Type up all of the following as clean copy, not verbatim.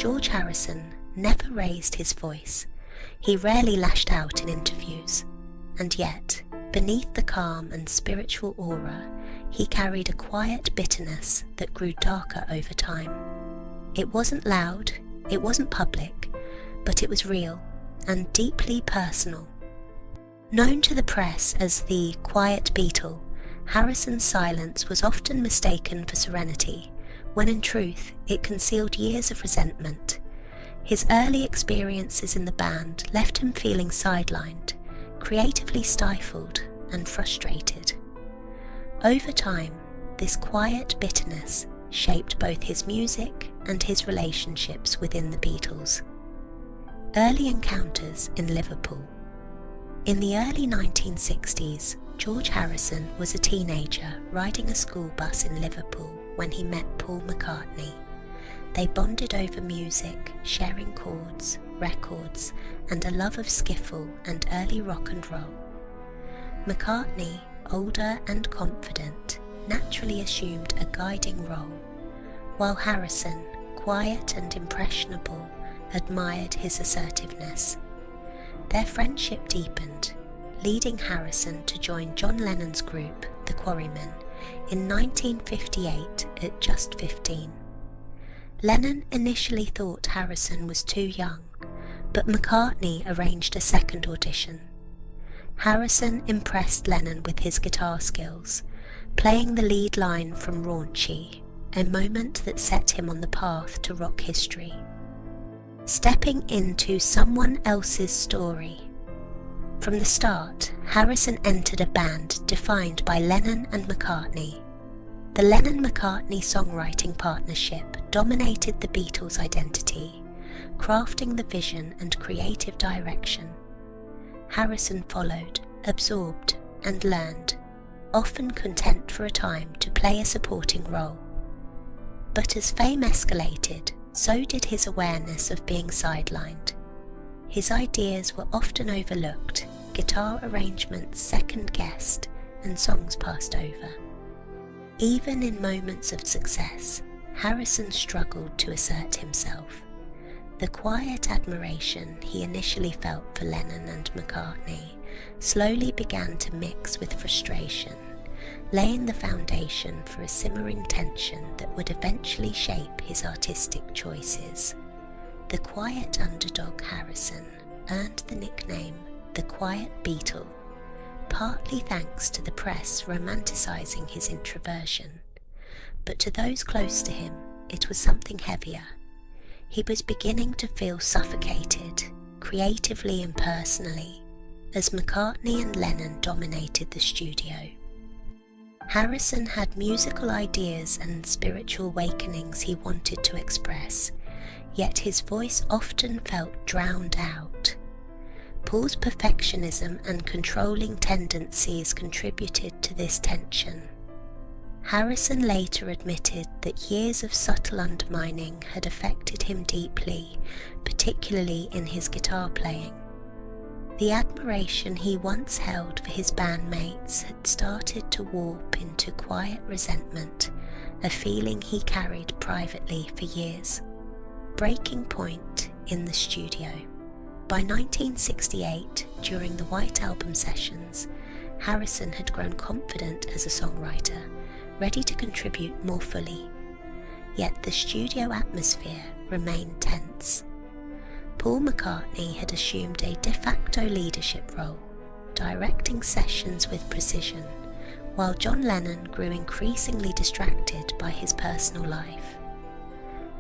George Harrison never raised his voice. He rarely lashed out in interviews, and yet, beneath the calm and spiritual aura, he carried a quiet bitterness that grew darker over time. It wasn't loud, it wasn't public, but it was real and deeply personal. Known to the press as the quiet Beatle, Harrison's silence was often mistaken for serenity, when in truth it concealed years of resentment. His early experiences in the band left him feeling sidelined, creatively stifled and frustrated. Over time, this quiet bitterness shaped both his music and his relationships within the Beatles. Early encounters in Liverpool. In the early 1960s, George Harrison was a teenager riding a school bus in Liverpool when he met Paul McCartney. They bonded over music, sharing chords, records, and a love of skiffle and early rock and roll. McCartney, older and confident, naturally assumed a guiding role, while Harrison, quiet and impressionable, admired his assertiveness. Their friendship deepened, leading Harrison to join John Lennon's group, the Quarrymen, in 1958 at just 15. Lennon initially thought Harrison was too young, but McCartney arranged a second audition. Harrison impressed Lennon with his guitar skills, playing the lead line from Raunchy, a moment that set him on the path to rock history. Stepping into someone else's story. From the start, Harrison entered a band defined by Lennon and McCartney. The Lennon-McCartney songwriting partnership dominated the Beatles' identity, crafting the vision and creative direction. Harrison followed, absorbed, and learned, often content for a time to play a supporting role. But as fame escalated, so did his awareness of being sidelined. His ideas were often overlooked, guitar arrangements second-guessed, and songs passed over. Even in moments of success, Harrison struggled to assert himself. The quiet admiration he initially felt for Lennon and McCartney slowly began to mix with frustration, laying the foundation for a simmering tension that would eventually shape his artistic choices. The quiet underdog Harrison earned the nickname the Quiet Beatle, partly thanks to the press romanticising his introversion. But to those close to him, it was something heavier. He was beginning to feel suffocated, creatively and personally, as McCartney and Lennon dominated the studio. Harrison had musical ideas and spiritual awakenings he wanted to express, yet his voice often felt drowned out. Paul's perfectionism and controlling tendencies contributed to this tension. Harrison later admitted that years of subtle undermining had affected him deeply, particularly in his guitar playing. The admiration he once held for his bandmates had started to warp into quiet resentment, a feeling he carried privately for years. Breaking point in the studio. By 1968, during the White Album sessions, Harrison had grown confident as a songwriter, ready to contribute more fully. Yet the studio atmosphere remained tense. Paul McCartney had assumed a de facto leadership role, directing sessions with precision, while John Lennon grew increasingly distracted by his personal life.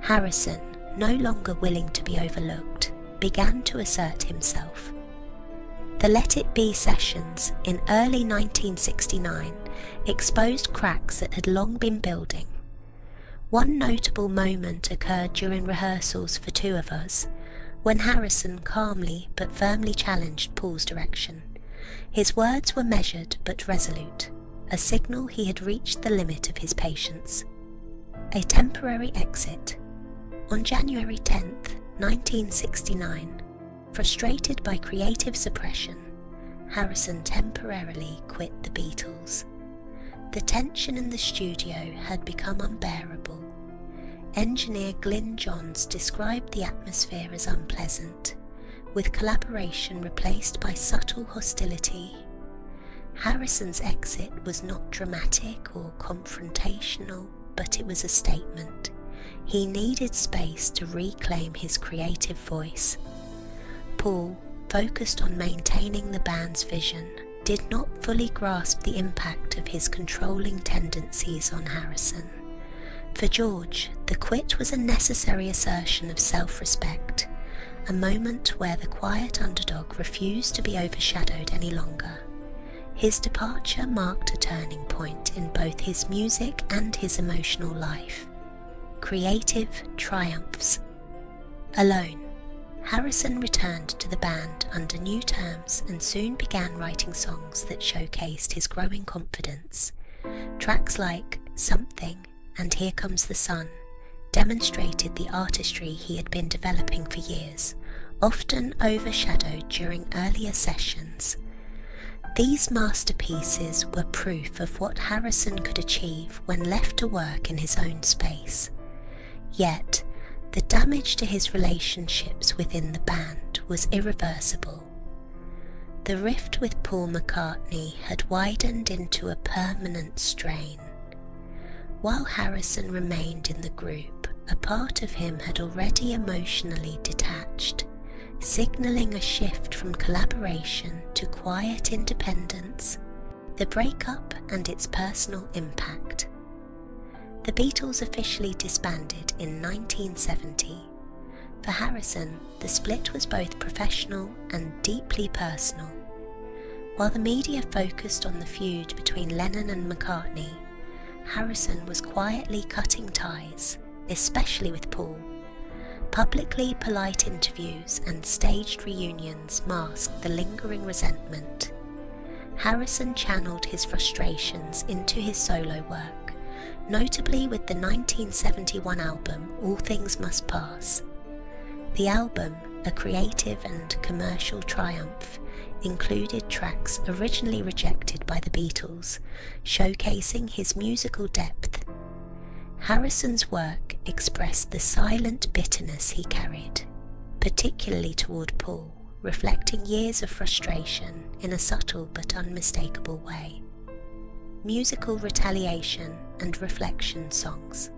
Harrison, no longer willing to be overlooked, began to assert himself. The Let It Be sessions in early 1969 exposed cracks that had long been building. One notable moment occurred during rehearsals for Two of Us, when Harrison calmly but firmly challenged Paul's direction. His words were measured but resolute, a signal he had reached the limit of his patience. A temporary exit. On January 10th, 1969, frustrated by creative suppression, Harrison temporarily quit the Beatles. The tension in the studio had become unbearable. engineer Glyn Johns described the atmosphere as unpleasant, with collaboration replaced by subtle hostility. Harrison's exit was not dramatic or confrontational, but it was a statement. He needed space to reclaim his creative voice. Paul, focused on maintaining the band's vision, did not fully grasp the impact of his controlling tendencies on Harrison. For George, the quit was a necessary assertion of self-respect, a moment where the quiet underdog refused to be overshadowed any longer. His departure marked a turning point in both his music and his emotional life. Creative triumphs. Alone, Harrison returned to the band under new terms and soon began writing songs that showcased his growing confidence. Tracks like Something and Here Comes the Sun demonstrated the artistry he had been developing for years, often overshadowed during earlier sessions. These masterpieces were proof of what Harrison could achieve when left to work in his own space. Yet, the damage to his relationships within the band was irreversible. The rift with Paul McCartney had widened into a permanent strain. While Harrison remained in the group, a part of him had already emotionally detached, signalling a shift from collaboration to quiet independence. The breakup and its personal impact. The Beatles officially disbanded in 1970. For Harrison, the split was both professional and deeply personal. While the media focused on the feud between Lennon and McCartney, Harrison was quietly cutting ties, especially with Paul. Publicly polite interviews and staged reunions masked the lingering resentment. Harrison channeled his frustrations into his solo work, notably with the 1971 album All Things Must Pass. The album, a creative and commercial triumph, included tracks originally rejected by the Beatles, showcasing his musical depth. Harrison's work expressed the silent bitterness he carried, particularly toward Paul, reflecting years of frustration in a subtle but unmistakable way. Musical retaliation and reflection songs,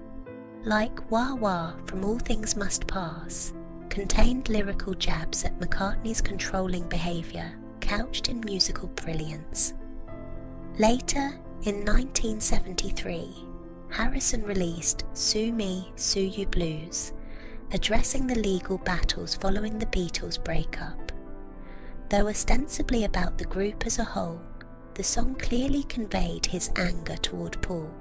like Wah Wah from All Things Must Pass, contained lyrical jabs at McCartney's controlling behaviour, couched in musical brilliance. Later, in 1973, Harrison released Sue Me, Sue You Blues, addressing the legal battles following the Beatles' breakup. Though ostensibly about the group as a whole, the song clearly conveyed his anger toward Paul,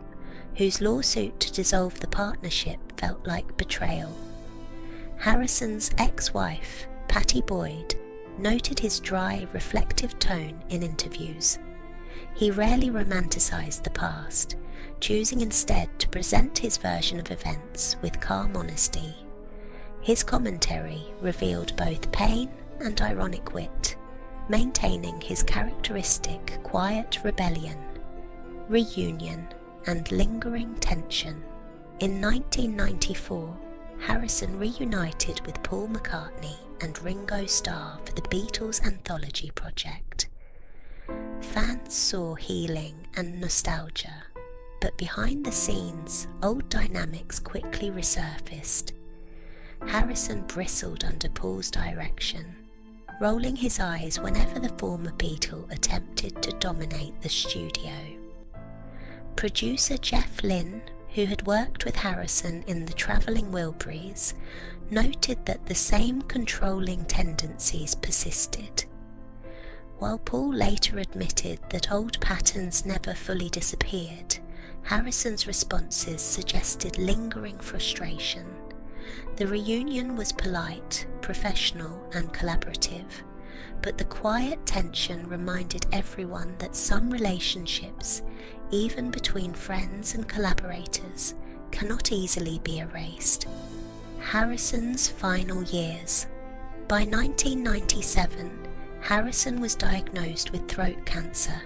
whose lawsuit to dissolve the partnership felt like betrayal. Harrison's ex-wife, Pattie Boyd, noted his dry, reflective tone in interviews. He rarely romanticized the past, choosing instead to present his version of events with calm honesty. His commentary revealed both pain and ironic wit, maintaining his characteristic quiet rebellion, reunion, and lingering tension. In 1994, Harrison reunited with Paul McCartney and Ringo Starr for the Beatles Anthology project. Fans saw healing and nostalgia, but behind the scenes, old dynamics quickly resurfaced. Harrison bristled under Paul's direction, rolling his eyes whenever the former Beatle attempted to dominate the studio. Producer Jeff Lynne, who had worked with Harrison in the Travelling Wilburys, noted that the same controlling tendencies persisted. While Paul later admitted that old patterns never fully disappeared, Harrison's responses suggested lingering frustration. The reunion was polite, professional, and collaborative, but the quiet tension reminded everyone that some relationships, even between friends and collaborators, cannot easily be erased. Harrison's final years. By 1997, Harrison was diagnosed with throat cancer.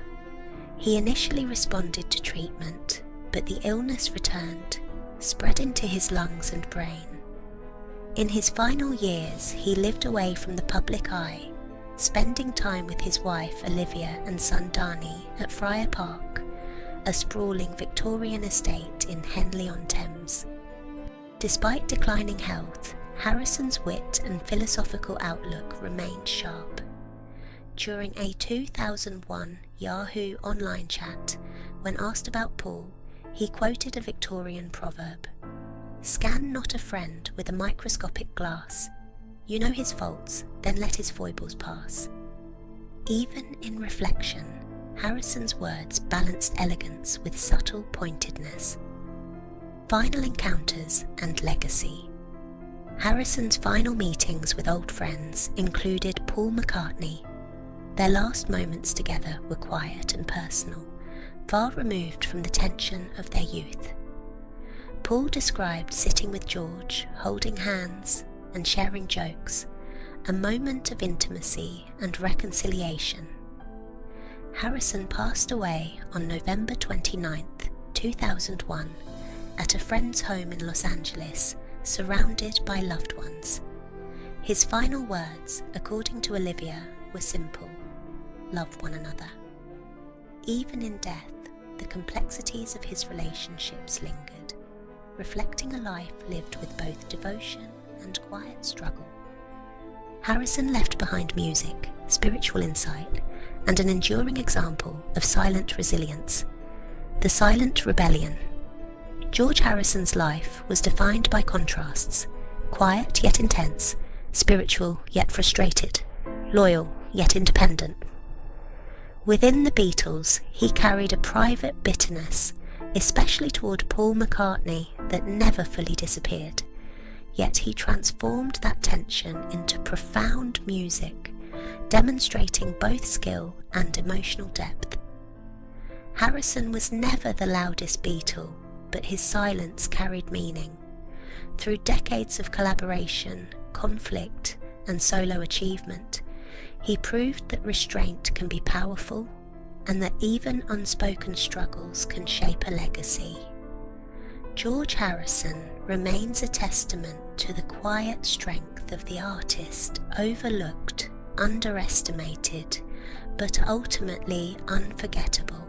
He initially responded to treatment, but the illness returned, spread into his lungs and brain. In his final years, he lived away from the public eye, spending time with his wife Olivia and son Darnie at Friar Park, a sprawling Victorian estate in Henley-on-Thames. Despite declining health, Harrison's wit and philosophical outlook remained sharp. During a 2001 Yahoo online chat, when asked about Paul, he quoted a Victorian proverb: "Scan not a friend with a microscopic glass. You know his faults, then let his foibles pass." Even in reflection, Harrison's words balanced elegance with subtle pointedness. Final encounters and legacy. Harrison's final meetings with old friends included Paul McCartney. Their last moments together were quiet and personal, far removed from the tension of their youth. Paul described sitting with George, holding hands and sharing jokes, a moment of intimacy and reconciliation. Harrison passed away on November 29, 2001, at a friend's home in Los Angeles, surrounded by loved ones. His final words, according to Olivia, were simple: love one another. Even in death, the complexities of his relationships lingered, reflecting a life lived with both devotion and quiet struggle. Harrison left behind music, spiritual insight, and an enduring example of silent resilience, the silent rebellion. George Harrison's life was defined by contrasts: quiet yet intense, spiritual yet frustrated, loyal yet independent. Within the Beatles, he carried a private bitterness, especially toward Paul McCartney, that never fully disappeared. Yet he transformed that tension into profound music, demonstrating both skill and emotional depth. Harrison was never the loudest Beatle, but his silence carried meaning. Through decades of collaboration, conflict, and solo achievement, he proved that restraint can be powerful and that even unspoken struggles can shape a legacy. George Harrison remains a testament to the quiet strength of the artist, overlooked, underestimated, but ultimately unforgettable.